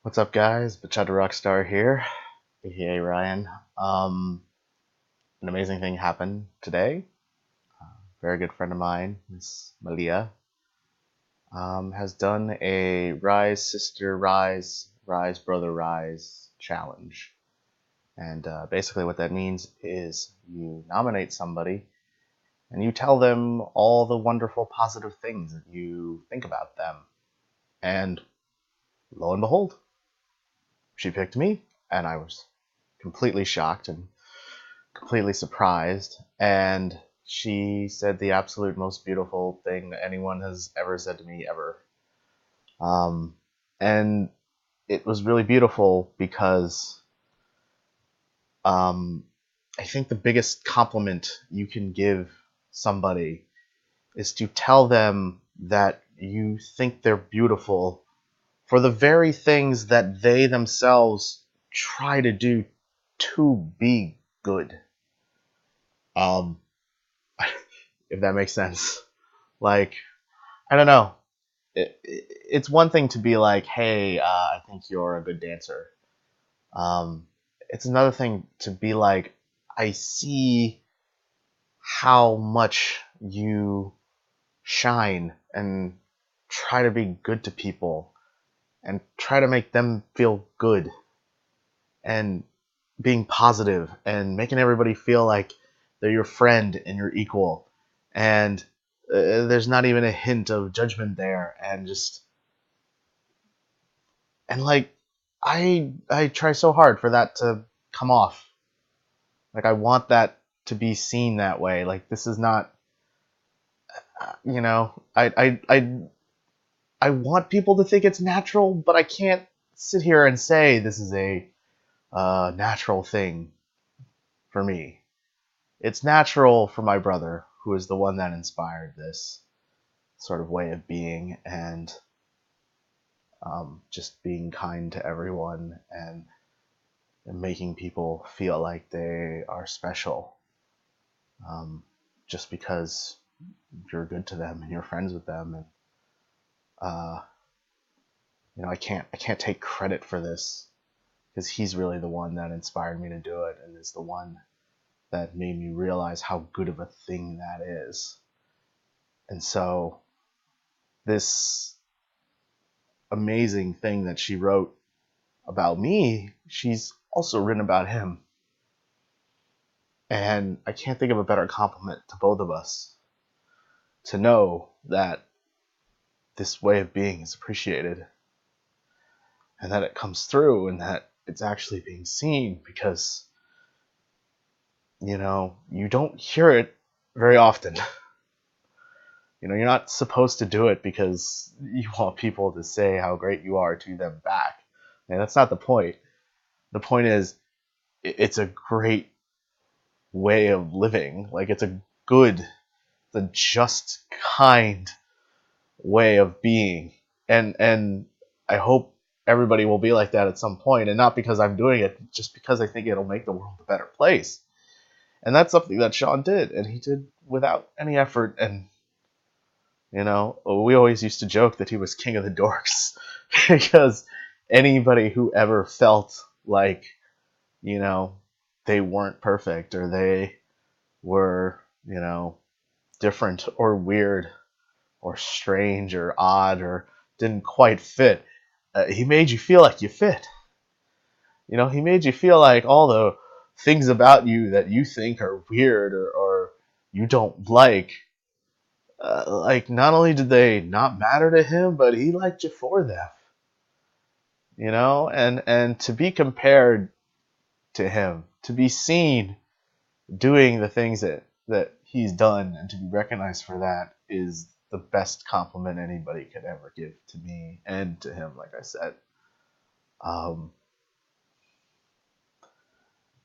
What's up, guys? BACHATA Rockstar here, aka Ryan. An amazing thing happened today. A very good friend of mine, Miss Malia, has done a Rise Sister Rise, Rise Brother Rise challenge. And basically, what that means is you nominate somebody and you tell them all the wonderful, positive things that you think about them. And lo and behold, she picked me, and I was completely shocked and completely surprised, and she said the absolute most beautiful thing that anyone has ever said to me ever. Um, and it was really beautiful because um, I think the biggest compliment you can give somebody is to tell them that you think they're beautiful for the very things that they themselves try to do to be good. Um, if that makes sense. Like, I don't know. It's one thing to be like, hey, I think you're a good dancer. Um, it's another thing to be like, I see how much you shine and try to be good to people and try to make them feel good and being positive and making everybody feel like they're your friend and your equal. And there's not even a hint of judgment there. And just and like I try so hard for that to come off. Like I want that to be seen that way. Like this is not, I want people to think it's natural, but I can't sit here and say this is a natural thing for me. It's natural for my brother, who is the one that inspired this sort of way of being and just being kind to everyone and making people feel like they are special um, just because you're good to them and you're friends with them. And uh, I can't take credit for this because he's really the one that inspired me to do it and is the one that made me realize how good of a thing that is. And so this amazing thing that she wrote about me, she's also written about him. And I can't think of a better compliment to both of us to know that this way of being is appreciated and that it comes through and that it's actually being seen because, you don't hear it very often. You're not supposed to do it because you want people to say how great you are to them back. And that's not the point. The point is, it's a great way of living. Like, it's a good, the just kind way of being. And I hope everybody will be like that at some point, and not because I'm doing it, just because I think it'll make the world a better place. And that's something that Sean did, and he did without any effort. And we always used to joke that he was king of the dorks because anybody who ever felt like, you know, they weren't perfect or they were, different or weird or strange or odd or didn't quite fit, he made you feel like you fit. He made you feel like all the things about you that you think are weird or you don't like not only did they not matter to him, but he liked you for them. And to be compared to him, to be seen doing the things that he's done, and to be recognized for that is the best compliment anybody could ever give to me and to him. Like I said, um,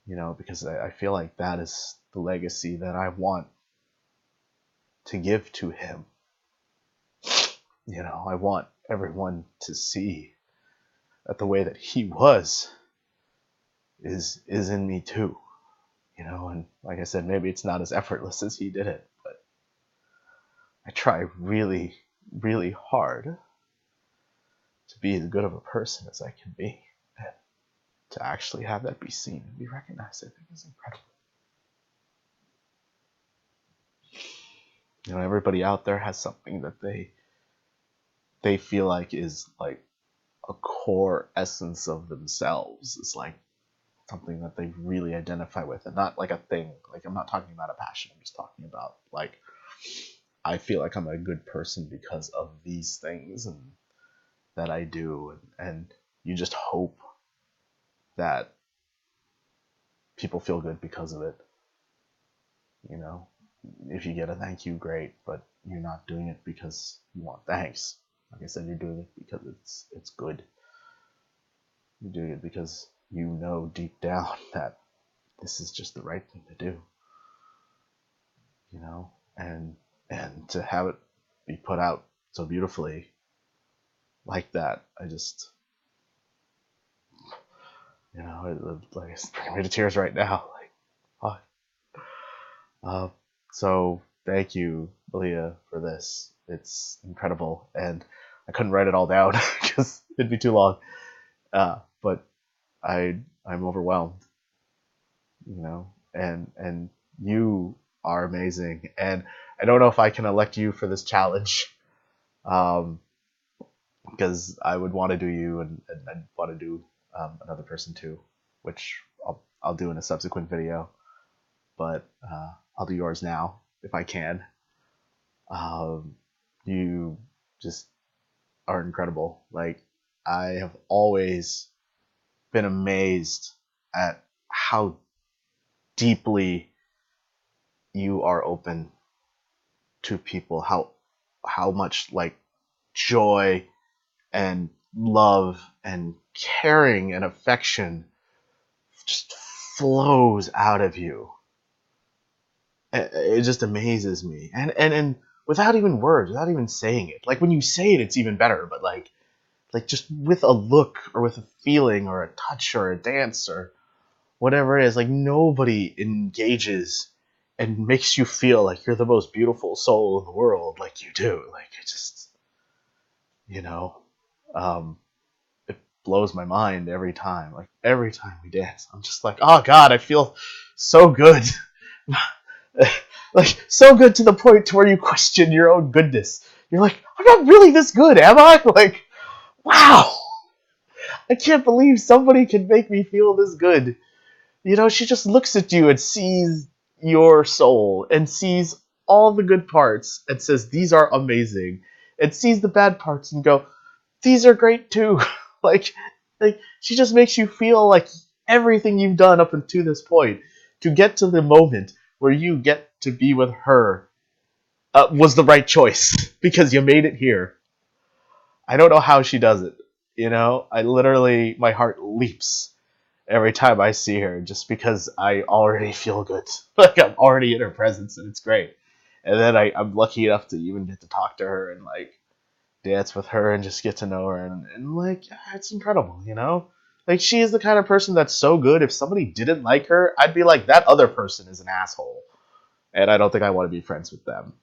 because I feel like that is the legacy that I want to give to him. I want everyone to see that the way that he was is in me too. And like I said, maybe it's not as effortless as he did it, but I try really, really hard to be as good of a person as I can be. And to actually have that be seen and be recognized, I think is incredible. You know, everybody out there has something that they feel like is like a core essence of themselves. It's like something that they really identify with, and not like a thing. Like, I'm not talking about a passion. I'm just talking about like, I feel like I'm a good person because of these things and that I do, and you just hope that people feel good because of it. You know, if you get a thank you, great, but you're not doing it because you want thanks. Like I said, you're doing it because it's good. You're doing it because you know deep down that this is just the right thing to do. You know, and to have it be put out so beautifully like that, I just, you know, like it's bringing me to tears right now. Like, fuck. So thank you, Malia, for this. It's incredible, and I couldn't write it all down because it'd be too long. But I'm overwhelmed, you know, and you are amazing, and I don't know if I can elect you for this challenge, because I would want to do you, and I'd want to do another person too, which I'll do in a subsequent video. But I'll do yours now if I can. You just are incredible. Like, I have always been amazed at how deeply you are open to people, how much like joy and love and caring and affection just flows out of you. It just amazes me, and without even words, without even saying it. Like, when you say it, it's even better. But like just with a look or with a feeling or a touch or a dance or whatever it is, like, nobody engages and makes you feel like you're the most beautiful soul in the world like you do. Like, it just, you know, um, it blows my mind every time. Like, every time we dance, I'm just like, oh God, I feel so good. Like, so good to the point to where you question your own goodness. You're like, I'm not really this good, am I? Like, wow, I can't believe somebody can make me feel this good. You know, she just looks at you and sees your soul and sees all the good parts and says, these are amazing. And sees the bad parts and go, these are great too. like, like, she just makes you feel like everything you've done up until this point to get to the moment where you get to be with her was the right choice because you made it here. I don't know how she does it. You know, I literally, my heart leaps every time I see her just because I already feel good. Like, I'm already in her presence and it's great. And then I'm lucky enough to even get to talk to her and like dance with her and just get to know her, and like, it's incredible, you know? Like, she is the kind of person that's so good, if somebody didn't like her, I'd be like, that other person is an asshole. And I don't think I want to be friends with them.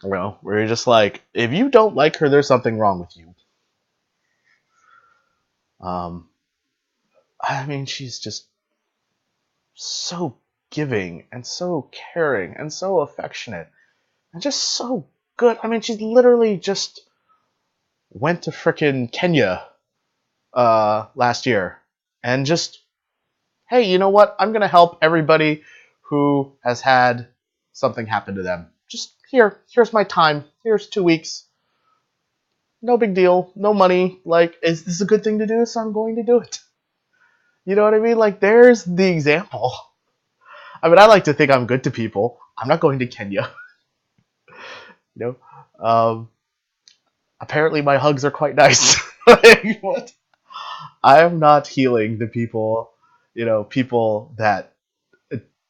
You know, where you're just like, if you don't like her, there's something wrong with you. Um, I mean, she's just so giving and so caring and so affectionate and just so good. I mean, she's literally just went to frickin' Kenya last year and just, hey, you know what? I'm gonna help everybody who has had something happen to them. Just here's my time. Here's 2 weeks. No big deal. No money. Like, is this a good thing to do? So I'm going to do it. You know what I mean? Like, there's the example. I mean, I like to think I'm good to people. I'm not going to Kenya. You know, apparently my hugs are quite nice. Like, what? I am not healing the people, you know, people that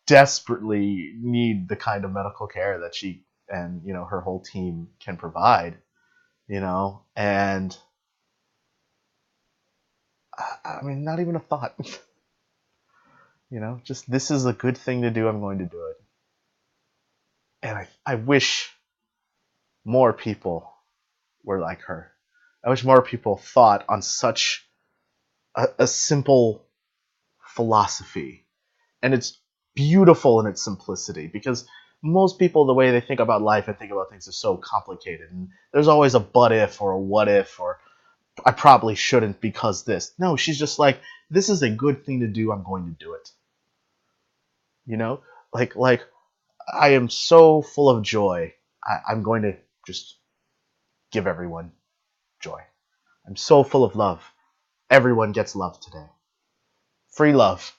desperately need the kind of medical care that she and, you know, her whole team can provide, you know, and I mean, not even a thought. You know, just, this is a good thing to do. I'm going to do it. And I wish more people were like her. I wish more people thought on such a simple philosophy. And it's beautiful in its simplicity, because most people, the way they think about life and think about things, is so complicated. And there's always a but if or a what if or I probably shouldn't because this. No, she's just like, this is a good thing to do. I'm going to do it. You know, like I am so full of joy. I'm going to just give everyone joy. I'm so full of love. Everyone gets love today. Free love.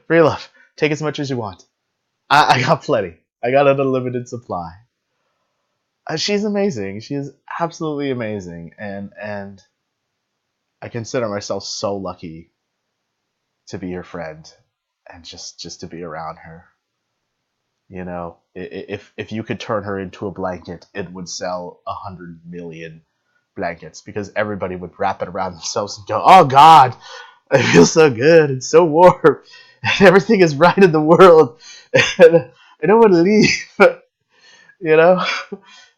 Free love. Take as much as you want. I got plenty. I got an unlimited supply. She's amazing. She is absolutely amazing, and I consider myself so lucky to be her friend and just to be around her. You know, if you could turn her into a blanket, it would sell 100 million blankets, because everybody would wrap it around themselves and go, "Oh God, I feel so good and so warm, and everything is right in the world, and I don't want to leave." You know,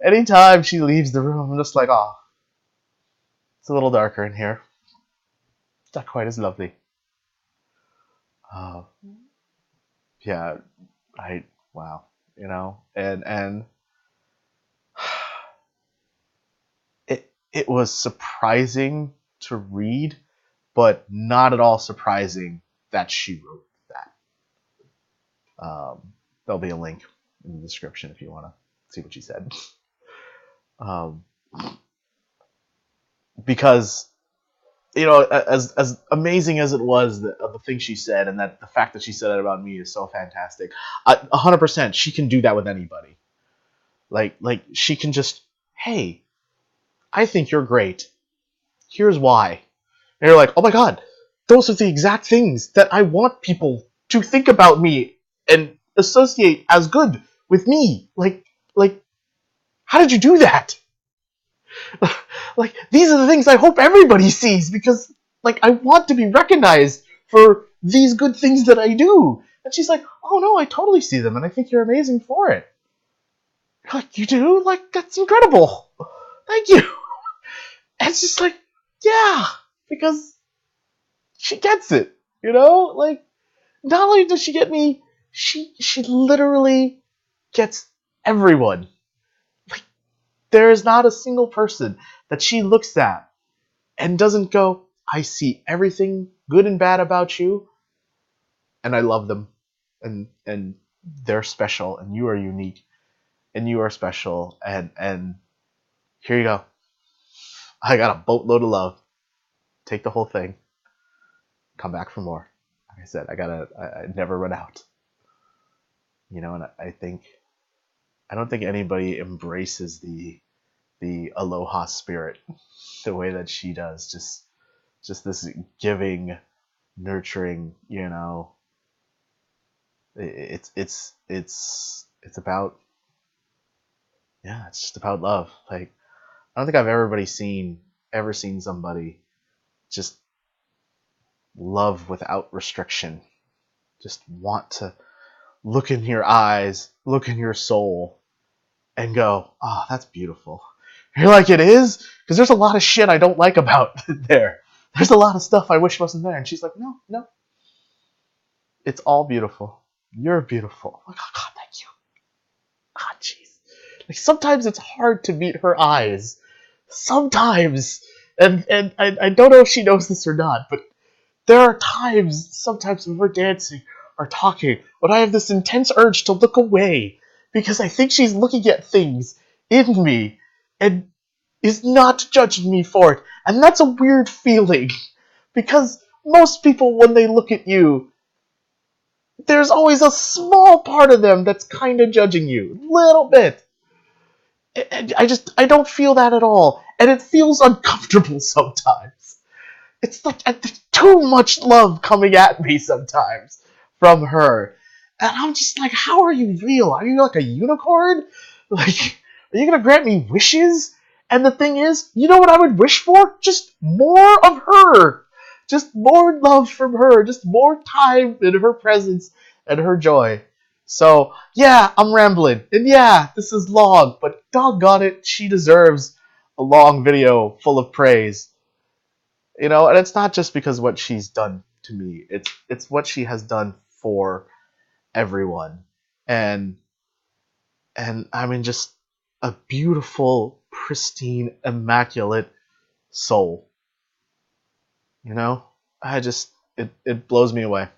anytime she leaves the room, I'm just like, "Oh, it's a little darker in here. It's not quite as lovely." Oh, yeah, I wow, you know, and it was surprising to read, but not at all surprising that she wrote that. There'll be a link in the description if you want to see what she said. Um, because you know, as amazing as it was, the thing she said, and that the fact that she said it about me is so fantastic. 100%, she can do that with anybody. Like she can just, hey, I think you're great. Here's why. And you're like, oh my god, those are the exact things that I want people to think about me and associate as good with me. Like, how did you do that? Like, these are the things I hope everybody sees, because, like, I want to be recognized for these good things that I do. And she's like, oh no, I totally see them, and I think you're amazing for it. You're like, you do? Like, that's incredible. Thank you. And it's just like, yeah, because she gets it, you know? Like, not only does she get me, she literally gets everyone. Like, there is not a single person that she looks at and doesn't go, I see everything good and bad about you, and I love them, and they're special, and you are unique, and you are special, and here you go. I got a boatload of love. Take the whole thing. Come back for more. Like I said, I never run out. You know, and I don't think anybody embraces the aloha spirit the way that she does. Just this giving, nurturing, you know. It's about, yeah, it's just about love. Like, I don't think I've ever seen somebody just love without restriction. Just want to look in your eyes, look in your soul, and go, oh, that's beautiful. You're like, it is? Because there's a lot of shit I don't like about there. There's a lot of stuff I wish wasn't there. And she's like, no, no. It's all beautiful. You're beautiful. I'm like, oh, God, thank you. Ah, jeez. Like, sometimes it's hard to meet her eyes. Sometimes. And I don't know if she knows this or not, but there are sometimes when we're dancing or talking, when I have this intense urge to look away because I think she's looking at things in me and is not judging me for it. And that's a weird feeling, because most people, when they look at you, there's always a small part of them that's kind of judging you. A little bit. I don't feel that at all. And it feels uncomfortable sometimes. It's like too much love coming at me sometimes from her. And I'm just like, how are you real? Are you like a unicorn? Like, are you going to grant me wishes? And the thing is, you know what I would wish for? Just more of her. Just more love from her. Just more time in her presence and her joy. So, yeah, I'm rambling. And yeah, this is long. But doggone it, she deserves a long video full of praise. And it's not just because of what she's done to me. It's what she has done for everyone. And I mean, just a beautiful, pristine, immaculate soul. You know, I just it blows me away.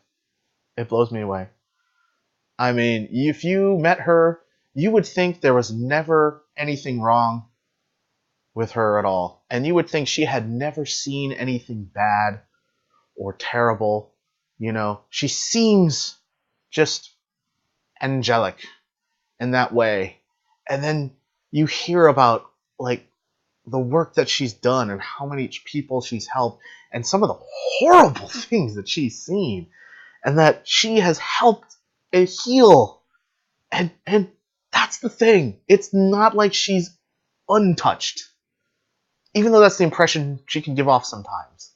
It blows me away. I mean, if you met her, you would think there was never anything wrong with her at all, and you would think she had never seen anything bad or terrible. She seems just angelic in that way. And then you hear about like the work that she's done and how many people she's helped and some of the horrible things that she's seen and that she has helped heal. And that's the thing. It's not like she's untouched. Even though that's the impression she can give off sometimes.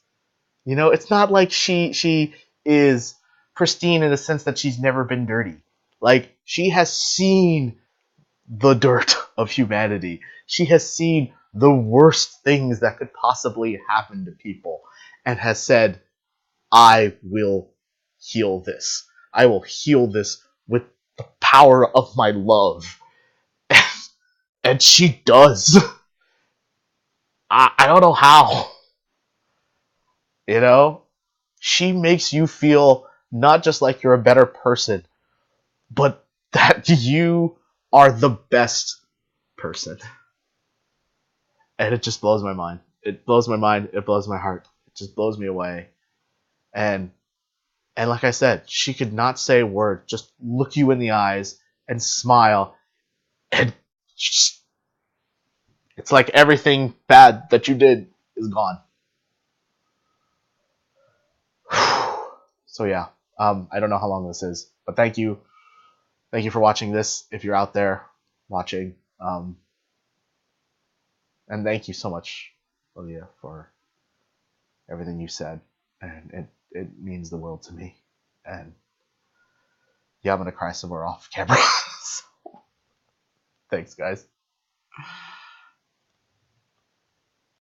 It's not like she is pristine in the sense that she's never been dirty. Like, she has seen the dirt of humanity. She has seen the worst things that could possibly happen to people and has said, I will heal this. I will heal this with the power of my love. And she does. I don't know how. You know? She makes you feel not just like you're a better person, but that you are the best person. And it just blows my mind. It blows my mind. It blows my heart. It just blows me away. And like I said, she could not say a word, just look you in the eyes and smile. And just, it's like everything bad that you did is gone. So yeah, I don't know how long this is, but thank you for watching this. If you're out there watching, and thank you so much, Malia, for everything you said, and it means the world to me. And yeah, I'm gonna cry somewhere off camera. So, thanks, guys.